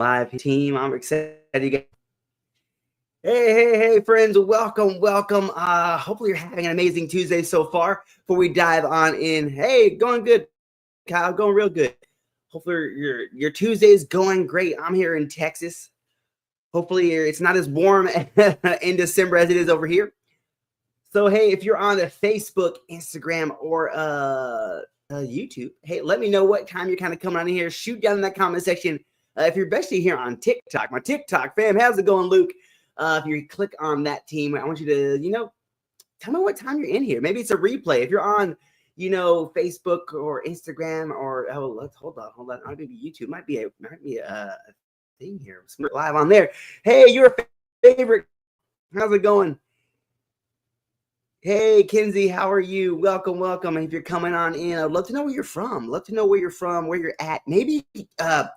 live team. I'm excited to get. Hey, friends. Welcome. Hopefully you're having an amazing Tuesday so far. Before we dive on in, hey, going good, Kyle, going real good. Hopefully your Tuesday is going great. I'm here in Texas. Hopefully it's not as warm in December as it is over here. So hey, if you're on the Facebook, Instagram, or YouTube, hey, let me know what time you're kind of coming on in here. Shoot down in that comment section. If you're especially here on TikTok, my TikTok fam, how's it going, Luke? If you click on that team, I want you to, tell me what time you're in here. Maybe it's a replay. If you're on, Facebook or Instagram or let's hold on. Maybe YouTube might be a thing here. Live on there. Hey, your favorite. How's it going? Hey, Kinsey, how are you? Welcome. And if you're coming on in, I'd love to know where you're from. Where you're at. Maybe a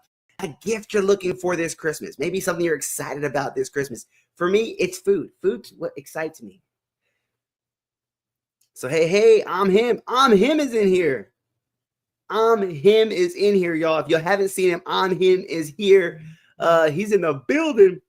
gift you're looking for this Christmas. Maybe something you're excited about this Christmas. For me, it's food. Food's what excites me. So, hey, I'm him. Is in here. Him is in here, y'all. If you haven't seen him, him is here. He's in the building.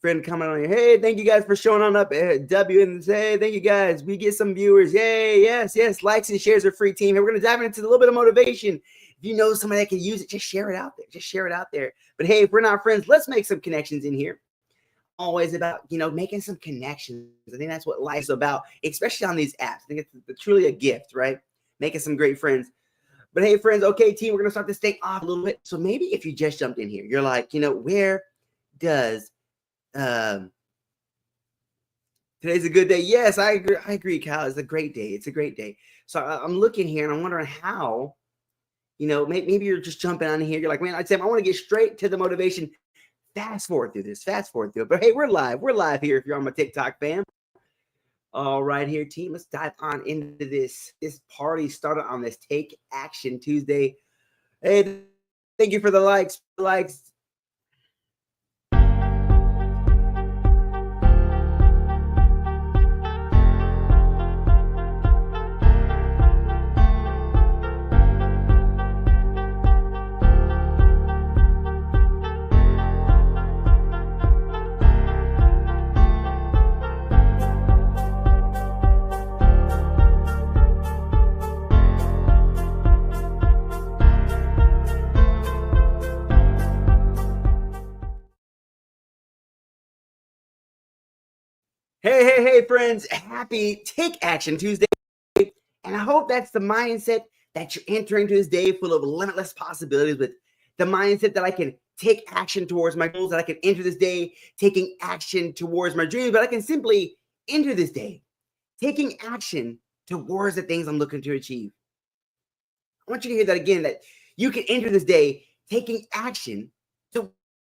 Friend coming on here. Hey, thank you guys for showing on up at W and say, hey, thank you guys. We get some viewers. Yay, yes. Likes and shares are free, team. And we're going to dive into a little bit of motivation. If you know somebody that can use it, just share it out there. But hey, if we're not friends, let's make some connections in here. Always about, making some connections. I think that's what life's about, especially on these apps. I think it's truly a gift, right? Making some great friends. But hey, friends, okay, team, we're going to start this thing off a little bit. So maybe if you just jumped in here, you're like, where does today's a good day. Yes, I agree, Kyle. It's a great day. So I'm looking here and I'm wondering how, maybe you're just jumping on here. You're like, man, I want to get straight to the motivation. Fast forward through it. But hey, we're live here if you're on my TikTok fam. All right, here, team. Let's dive on into this. This party started on this Take Action Tuesday. Hey, thank you for the likes. Hey, friends. Happy Take Action Tuesday. And I hope that's the mindset that you're entering to this day full of limitless possibilities, with the mindset that I can take action towards my goals, that I can enter this day taking action towards my dreams, but I can simply enter this day taking action towards the things I'm looking to achieve. I want you to hear that again, that you can enter this day taking action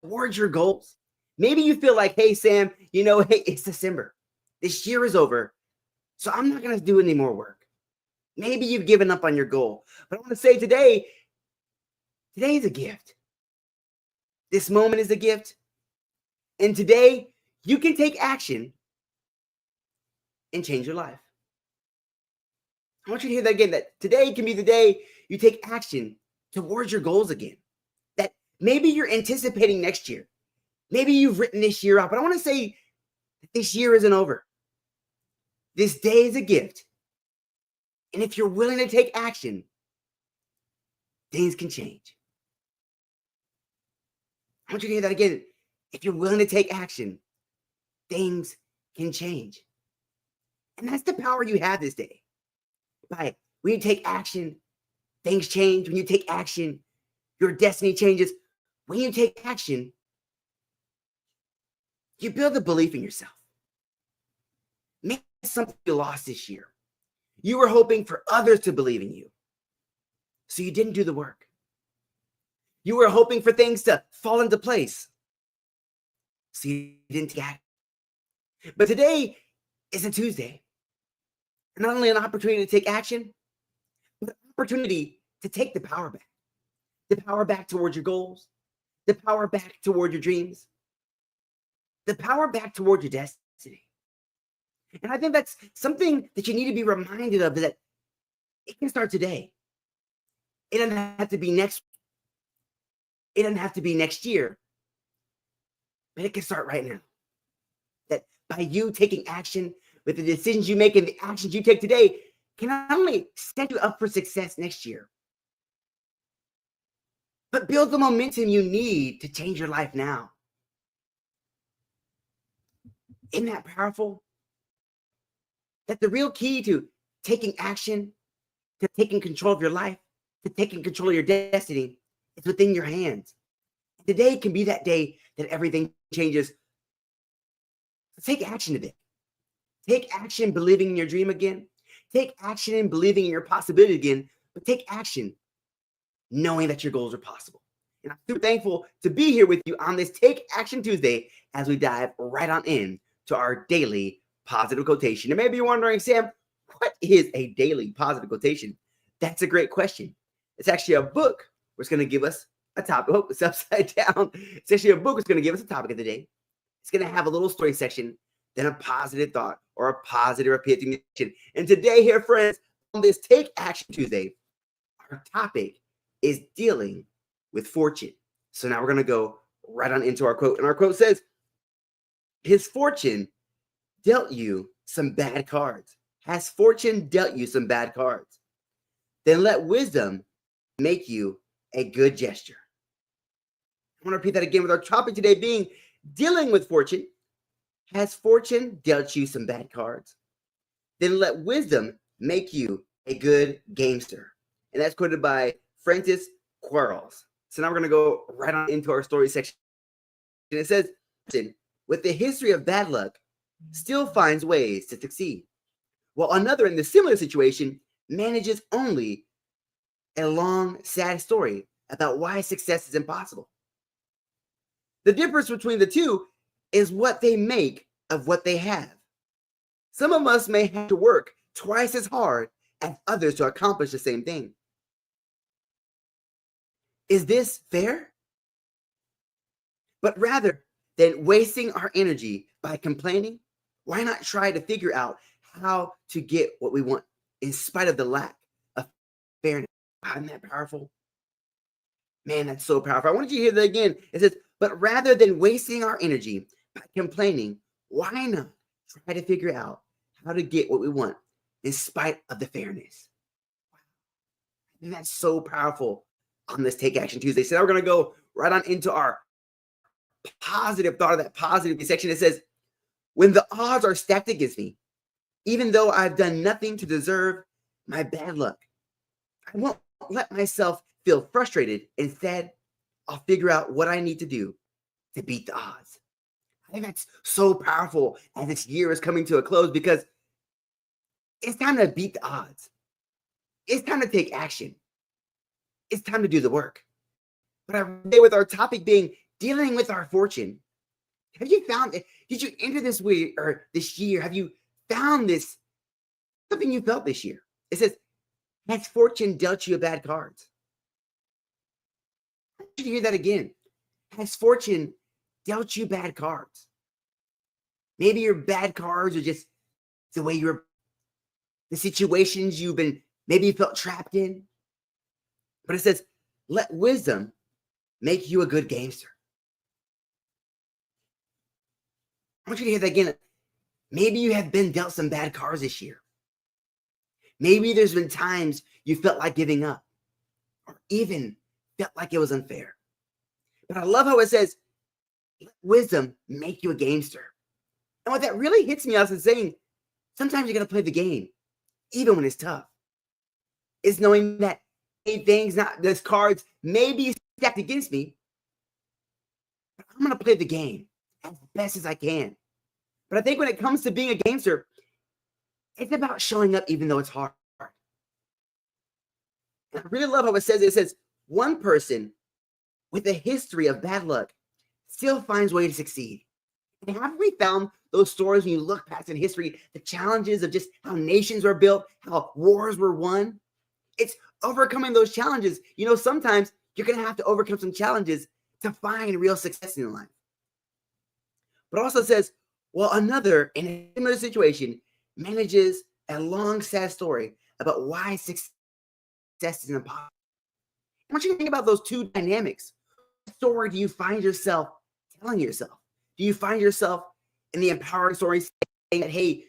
towards your goals. Maybe you feel like, hey, Sam, hey, it's December. This year is over, so I'm not going to do any more work. Maybe you've given up on your goal. But I want to say today is a gift. This moment is a gift. And today, you can take action and change your life. I want you to hear that again, that today can be the day you take action towards your goals again. That maybe you're anticipating next year. Maybe you've written this year off, but I want to say that this year isn't over. This day is a gift. And if you're willing to take action, things can change. I want you to hear that again. If you're willing to take action, things can change. And that's the power you have this day. When you take action, things change. When you take action, your destiny changes. When you take action, you build a belief in yourself. Maybe something you lost this year. You were hoping for others to believe in you, so you didn't do the work. You were hoping for things to fall into place, so you didn't take action. But today is a Tuesday. Not only an opportunity to take action, but an opportunity to take the power back. The power back towards your goals. The power back toward your dreams. The power back toward your destiny. And I think that's something that you need to be reminded of, that it can start today. It doesn't have to be next. It doesn't have to be next year. but it can start right now. That by you taking action with the decisions you make and the actions you take today can not only set you up for success next year, but build the momentum you need to change your life now. Isn't that powerful? That the real key to taking action, to taking control of your life, to taking control of your destiny is within your hands. Today can be that day that everything changes. So take action today. Take action believing in your dream again. Take action in believing in your possibility again, but take action knowing that your goals are possible. And I'm super thankful to be here with you on this Take Action Tuesday as we dive right on in to our daily positive quotation. And maybe you're wondering, Sam, what is a daily positive quotation? That's a great question. It's actually a book that's going to give us a topic. Oh, it's upside down. It's actually a book that's going to give us a topic of the day. It's going to have a little story section, then a positive thought or a positive opinion. And today here, friends, on this Take Action Tuesday, our topic is dealing with fortune. So now we're going to go right on into our quote. And our quote says, his fortune dealt you some bad cards. Has fortune dealt you some bad cards? Then let wisdom make you a good gesture. I want to repeat that again with our topic today being dealing with fortune. Has fortune dealt you some bad cards? Then let wisdom make you a good gamester. And that's quoted by Francis Quarles. So now we're going to go right on into our story section. And it says, with the history of bad luck, still finds ways to succeed, while another in the similar situation manages only a long, sad story about why success is impossible. The difference between the two is what they make of what they have. Some of us may have to work twice as hard as others to accomplish the same thing. Is this fair? But rather than wasting our energy by complaining, why not try to figure out how to get what we want in spite of the lack of fairness? Isn't that powerful? Man, that's so powerful. I wanted you to hear that again. It says, but rather than wasting our energy by complaining, why not try to figure out how to get what we want in spite of the fairness? Wow. And that's so powerful on this Take Action Tuesday. So now we're going to go right on into our positive thought of that positive section. It says, when the odds are stacked against me, even though I've done nothing to deserve my bad luck, I won't let myself feel frustrated. Instead, I'll figure out what I need to do to beat the odds. I think that's so powerful as this year is coming to a close because it's time to beat the odds. It's time to take action. It's time to do the work. But with our topic being dealing with our fortune, have you found it? Did you enter this week or this year? Have you found this something you felt this year? It says, has fortune dealt you bad cards? I want you to hear that again. Has fortune dealt you bad cards? Maybe your bad cards are just the way the situations you've been, maybe you felt trapped in. But it says, let wisdom make you a good gamester. I want you to hear that again. Maybe you have been dealt some bad cards this year. Maybe there's been times you felt like giving up or even felt like it was unfair. But I love how it says, let wisdom make you a gamester. And what that really hits me out is saying, sometimes you got to play the game, even when it's tough. It's knowing that, hey, these cards may be stacked against me, but I'm going to play the game as best as I can. But I think when it comes to being a gamester, it's about showing up even though it's hard. And I really love how it says, one person with a history of bad luck still finds a way to succeed. And haven't we found those stories when you look past in history, the challenges of just how nations were built, how wars were won? It's overcoming those challenges. You know, sometimes you're going to have to overcome some challenges to find real success in life. But it also says, well, another in a similar situation manages a long, sad story about why success is impossible. I want you to think about those two dynamics. What story do you find yourself telling yourself? Do you find yourself in the empowering story saying that, hey,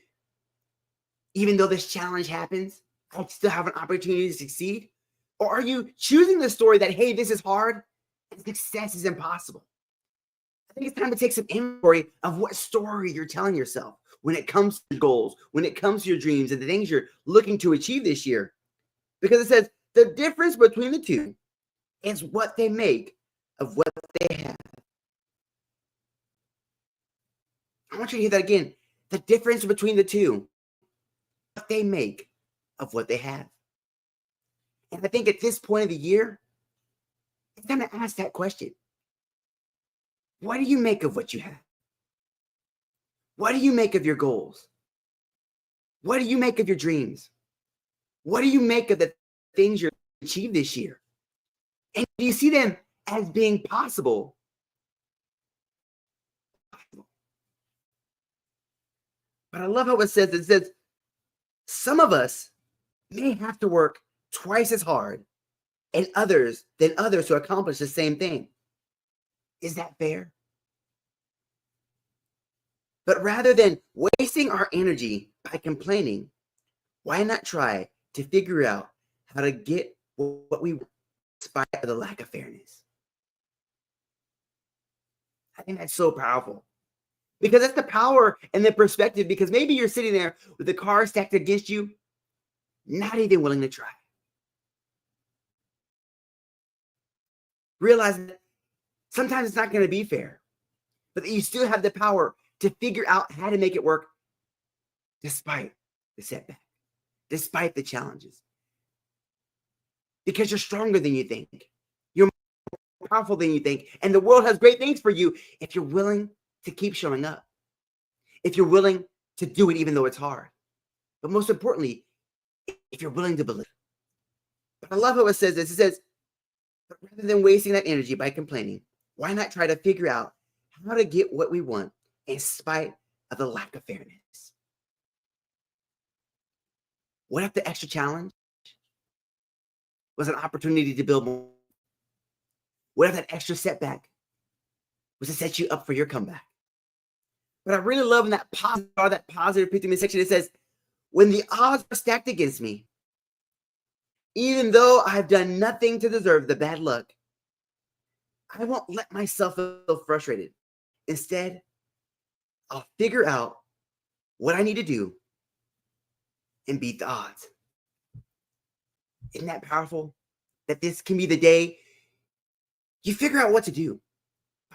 even though this challenge happens, I still have an opportunity to succeed? Or are you choosing the story that, hey, this is hard and success is impossible? I think it's time to take some inventory of what story you're telling yourself when it comes to goals, when it comes to your dreams and the things you're looking to achieve this year. Because it says the difference between the two is what they make of what they have. I want you to hear that again. The difference between the two, what they make of what they have. And I think at this point of the year, it's time to ask that question. What do you make of what you have? What do you make of your goals? What do you make of your dreams? What do you make of the things you're achieved this year? And do you see them as being possible? But I love how it says some of us may have to work twice as hard than others to accomplish the same thing. Is that fair? But rather than wasting our energy by complaining, why not try to figure out how to get what we want despite the lack of fairness? I think that's so powerful. Because that's the power and the perspective. Because maybe you're sitting there with the car stacked against you, not even willing to try. Realize that sometimes it's not going to be fair, but that you still have the power to figure out how to make it work despite the setback, despite the challenges. Because you're stronger than you think. You're more powerful than you think. And the world has great things for you if you're willing to keep showing up. If you're willing to do it even though it's hard. But most importantly, if you're willing to believe. But I love how it says this. It says, but rather than wasting that energy by complaining, why not try to figure out how to get what we want in spite of the lack of fairness? What if the extra challenge was an opportunity to build more? What if that extra setback was to set you up for your comeback? But I really love in that positive 50-minute section, it says, when the odds are stacked against me, even though I've done nothing to deserve the bad luck, I won't let myself feel frustrated. Instead, I'll figure out what I need to do and beat the odds. Isn't that powerful? That this can be the day you figure out what to do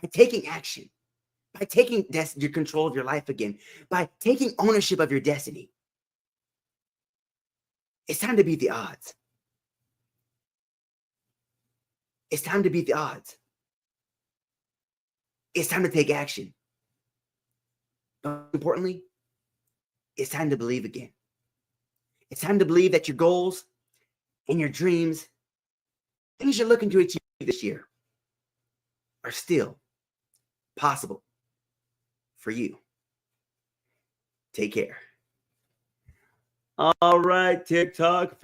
by taking action, by taking your control of your life again, by taking ownership of your destiny. It's time to beat the odds. It's time to beat the odds. It's time to take action. But importantly, it's time to believe again. It's time to believe that your goals and your dreams, things you're looking to achieve this year, are still possible for you. Take care. All right, TikTok.